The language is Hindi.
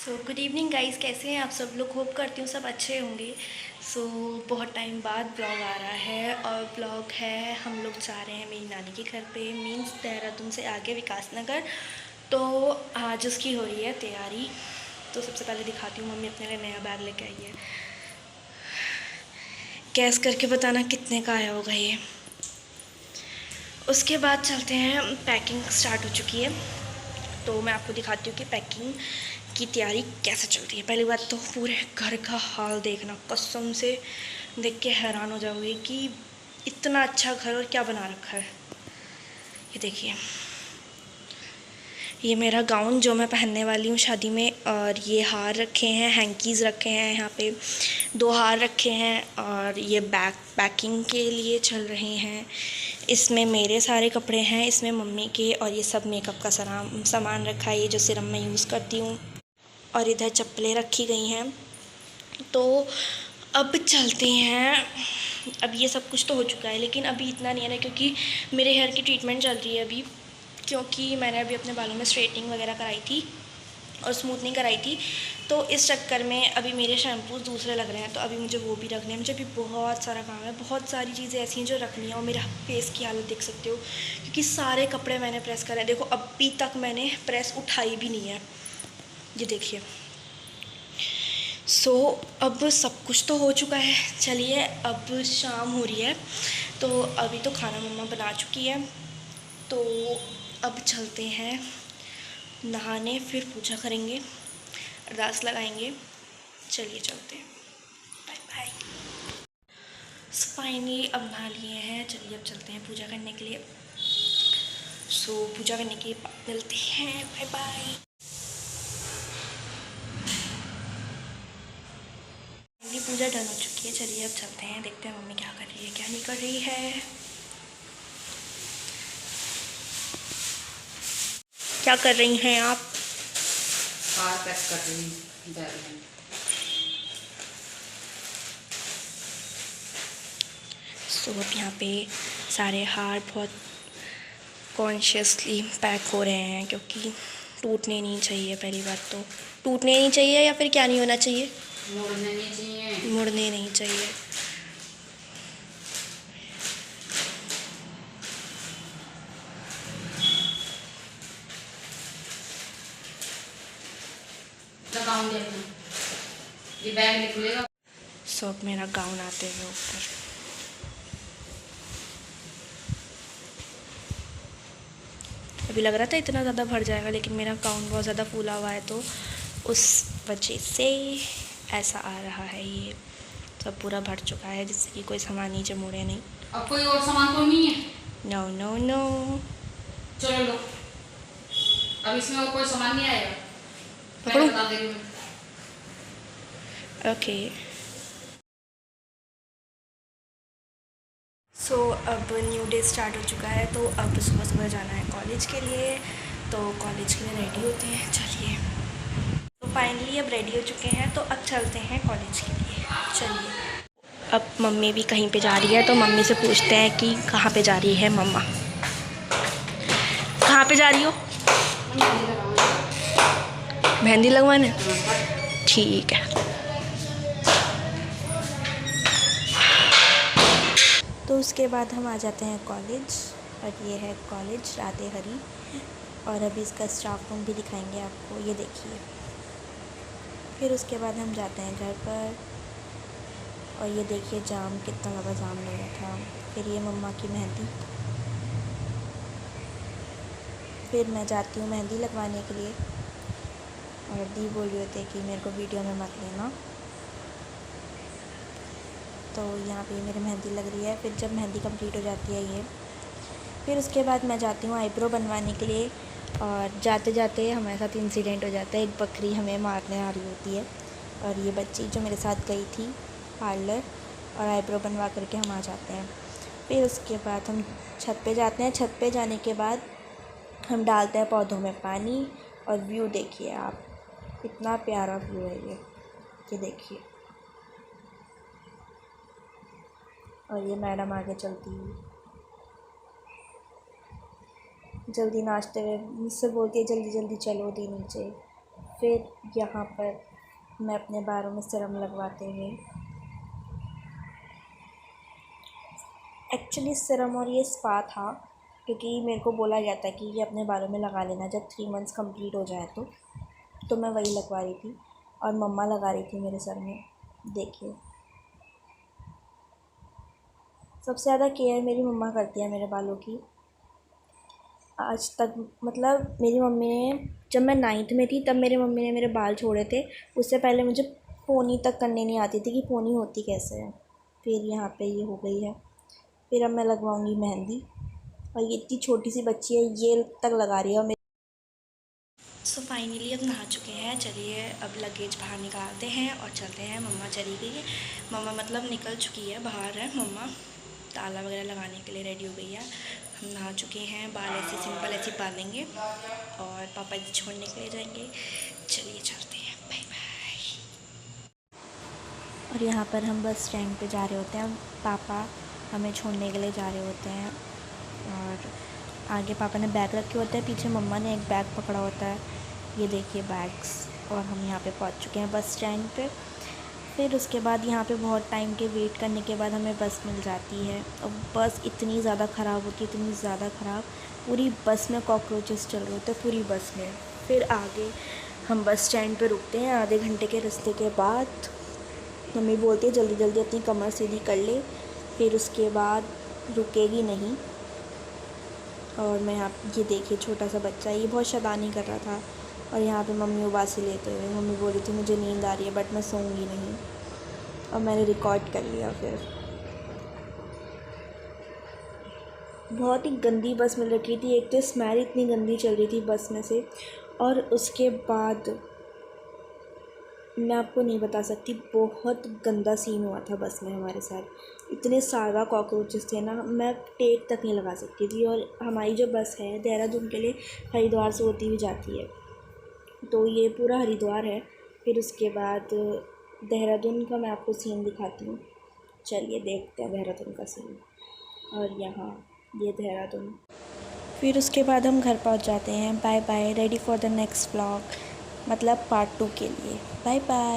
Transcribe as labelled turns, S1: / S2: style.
S1: गुड इवनिंग गाइस, कैसे हैं आप सब लोग। होप करती हूँ सब अच्छे होंगे। बहुत टाइम बाद ब्लॉग आ रहा है और ब्लॉग है हम लोग जा रहे हैं मेरी नानी के घर पे, मींस देहरादून से आगे विकास नगर। तो आज उसकी हो रही है तैयारी। तो सबसे पहले दिखाती हूँ, मम्मी अपने लिए नया बैग लेके आई है। गैस करके बताना कितने का आया होगा ये। उसके बाद चलते हैं, पैकिंग स्टार्ट हो चुकी है तो मैं आपको दिखाती हूँ कि पैकिंग की तैयारी कैसे चल रही है। पहली बात तो पूरे घर का हाल देखना, कसम से देख के हैरान हो जाओगे कि इतना अच्छा घर और क्या बना रखा है। ये देखिए, ये मेरा गाउन जो मैं पहनने वाली हूँ शादी में, और ये हार रखे हैं, हैंकीज़ रखे हैं, यहाँ पे 2 हार रखे हैं, और ये बैग पैकिंग के लिए चल रहे हैं। इसमें मेरे सारे कपड़े हैं, इसमें मम्मी के, और ये सब मेकअप का सामान रखा है, ये जो सिरम मैं यूज़ करती हूँ, और इधर चप्पलें रखी गई हैं। तो अब चलते हैं। अब ये सब कुछ तो हो चुका है, लेकिन अभी इतना नहीं है ना, क्योंकि मेरे हेयर की ट्रीटमेंट चल रही है अभी, क्योंकि मैंने अभी अपने बालों में स्ट्रेटनिंग वगैरह कराई थी और स्मूथनिंग कराई थी। तो इस चक्कर में अभी मेरे शैम्पूज़ दूसरे लग रहे हैं, तो अभी मुझे वो भी रखने हैं। मुझे अभी बहुत सारा काम है, बहुत सारी चीज़ें ऐसी हैं जो रखनी है। और मेरा फेस की हालत देख सकते हो, क्योंकि सारे कपड़े मैंने प्रेस करे हैं। देखो, अभी तक मैंने प्रेस उठाई भी नहीं है, ये देखिए। अब सब कुछ तो हो चुका है। चलिए, अब शाम हो रही है, तो अभी तो खाना मम्मा बना चुकी है। तो अब चलते हैं नहाने, फिर पूजा करेंगे, अरदास लगाएंगे। चलिए चलते हैं, बाय बाय। फाइनली अब नहा लिए हैं, चलिए अब चलते हैं पूजा करने के लिए। पूजा करने के बाद मिलते हैं, बाय बाय। मेरी पूजा डन हो चुकी है, चलिए अब चलते हैं, देखते हैं मम्मी क्या कर रही है क्या नहीं कर रही है। क्या कर रही हैं आप?
S2: हार पैक कर रही हूँ।
S1: अब यहाँ पे सारे हार बहुत कॉन्शियसली पैक हो रहे हैं, क्योंकि टूटने नहीं चाहिए। पहली बात तो टूटने नहीं चाहिए, या फिर क्या नहीं होना चाहिए,
S2: मुड़ने नहीं चाहिए।
S1: मुड़ने नहीं चाहिए।
S2: गाउन देखना, ये बैग निकलेगा।
S1: अब मेरा गाउन आते हुए ऊपर। अभी लग रहा था इतना ज़्यादा भर जाएगा, लेकिन मेरा गाउन बहुत ज़्यादा फूला हुआ है, तो उस वजह से ऐसा आ रहा है। ये सब पूरा भर चुका है, जिससे कि कोई सामान नीचे मुड़े नहीं।
S2: अब कोई और सामान तो नहीं है?
S1: No no no.
S2: चलो लो, अब इसमें और कोई सामान नहीं आएगा।
S1: पकड़ो।
S2: मैं बता दे रही हूँ।
S1: ओके। अब न्यू डे स्टार्ट हो चुका है, तो अब सुबह सुबह जाना है कॉलेज के लिए। तो कॉलेज के लिए रेडी होते हैं, चलिए। तो फाइनली अब रेडी हो चुके हैं, तो अब चलते हैं कॉलेज के लिए, चलिए। अब मम्मी भी कहीं पे जा रही है, तो मम्मी से पूछते हैं कि कहाँ पे जा रही है मम्मा, कहाँ पे जा रही हो? मेहंदी लगवाने, ठीक है। तो उसके बाद हम आ जाते हैं कॉलेज, और ये है कॉलेज राधे हरी। और अभी इसका स्टाफ रूम भी दिखाएंगे आपको, ये देखिए। फिर उसके बाद हम जाते हैं घर पर, और ये देखिए जाम, कितना ज़्यादा जाम लगा था। फिर ये मम्मा की मेहंदी, फिर मैं जाती हूँ मेहंदी लगवाने के लिए, और दी बोल रहे थे कि मेरे को वीडियो में मत लेना। तो यहाँ पे मेरी मेहंदी लग रही है। फिर जब मेहंदी कंप्लीट हो जाती है ये, फिर उसके बाद मैं जाती हूँ आईब्रो बनवाने के लिए। और जाते जाते हमारे साथ इंसिडेंट हो जाता है, एक बकरी हमें मारने आ रही होती है, और ये बच्ची जो मेरे साथ गई थी पार्लर, और आईब्रो बनवा करके हम आ जाते हैं। फिर उसके बाद हम छत पे जाते हैं। छत पे जाने के बाद हम डालते हैं पौधों में पानी, और व्यू देखिए आप, कितना प्यारा व्यू है ये देखिए। और ये मैडम आगे चलती हुई, जल्दी नाचते हुए मुझसे बोलती है जल्दी जल्दी चलो दी नीचे। फिर यहाँ पर मैं अपने बालों में सीरम लगवाते हुए, एक्चुअली सीरम और ये स्पा था, क्योंकि मेरे को बोला गया था कि ये अपने बालों में लगा लेना जब 3 मंथ्स कंप्लीट हो जाए तो मैं वही लगवा रही थी और मम्मा लगा रही थी मेरे सर में। देखिए, सबसे ज़्यादा केयर मेरी मम्मा करती है मेरे बालों की। आज तक मतलब मेरी मम्मी ने, जब मैं 9th में थी तब मेरी मम्मी ने मेरे बाल छोड़े थे। उससे पहले मुझे पोनी तक करने नहीं आती थी कि पोनी होती कैसे है। फिर यहाँ पे ये हो गई है। फिर अब मैं लगवाऊंगी मेहंदी, और ये इतनी छोटी सी बच्ची है, ये तक लगा रही है। और सो फाइनली अब नहा चुके हैं। चलिए अब लगेज बाहर निकालते हैं और चलते हैं। मम्मा चली गई है, मम्मा मतलब निकल चुकी है, बाहर है मम्मा, ताला वगैरह लगाने के लिए रेडी हो गई है। हम नहा चुके हैं, बाल ऐसे सिंपल ऐसे बांधेंगे और पापा जी छोड़ने के लिए जाएंगे। चलिए चलते हैं, बाय बाय। और यहाँ पर हम बस स्टैंड पे जा रहे होते हैं, पापा हमें छोड़ने के लिए जा रहे होते हैं। और आगे पापा ने बैग रखे होते हैं, पीछे मम्मा ने एक बैग पकड़ा होता है। ये देखिए बैग्स। और हम यहाँ पे पहुँच चुके हैं बस स्टैंड पे। फिर उसके बाद यहाँ पे बहुत टाइम के वेट करने के बाद हमें बस मिल जाती है। और बस इतनी ज़्यादा ख़राब होती है, इतनी ज़्यादा ख़राब, पूरी बस में कॉकरोचेस चल रहे होते हैं, पूरी बस में। फिर आगे हम बस स्टैंड पे रुकते हैं। आधे घंटे के रास्ते के बाद मम्मी बोलती है जल्दी जल्दी अपनी कमर सीधी कर ले, फिर उसके बाद रुकेगी नहीं। और मैं यहाँ, ये देखिए छोटा सा बच्चा, ये बहुत शैतानी कर रहा था। और यहाँ पे मम्मी उबासी लेते हुए, मम्मी बोली थी मुझे नींद आ रही है बट मैं सोऊंगी नहीं। और मैंने रिकॉर्ड कर लिया। फिर बहुत ही गंदी बस मिल रखी थी। एक तो स्मेल इतनी गंदी चल रही थी बस में से, और उसके बाद मैं आपको नहीं बता सकती, बहुत गंदा सीन हुआ था बस में हमारे साथ। इतने सारा कॉकरोचेस थे ना, मैं टेक तक नहीं लगा सकती थी। और हमारी जो बस है देहरादून के लिए हरिद्वार से होती हुई जाती है, तो ये पूरा हरिद्वार है। फिर उसके बाद देहरादून का मैं आपको सीन दिखाती हूँ। चलिए देखते हैं देहरादून का सीन। और यहाँ ये देहरादून। फिर उसके बाद हम घर पहुँच जाते हैं। Bye bye, ready for the next vlog, मतलब पार्ट 2 के लिए। Bye bye.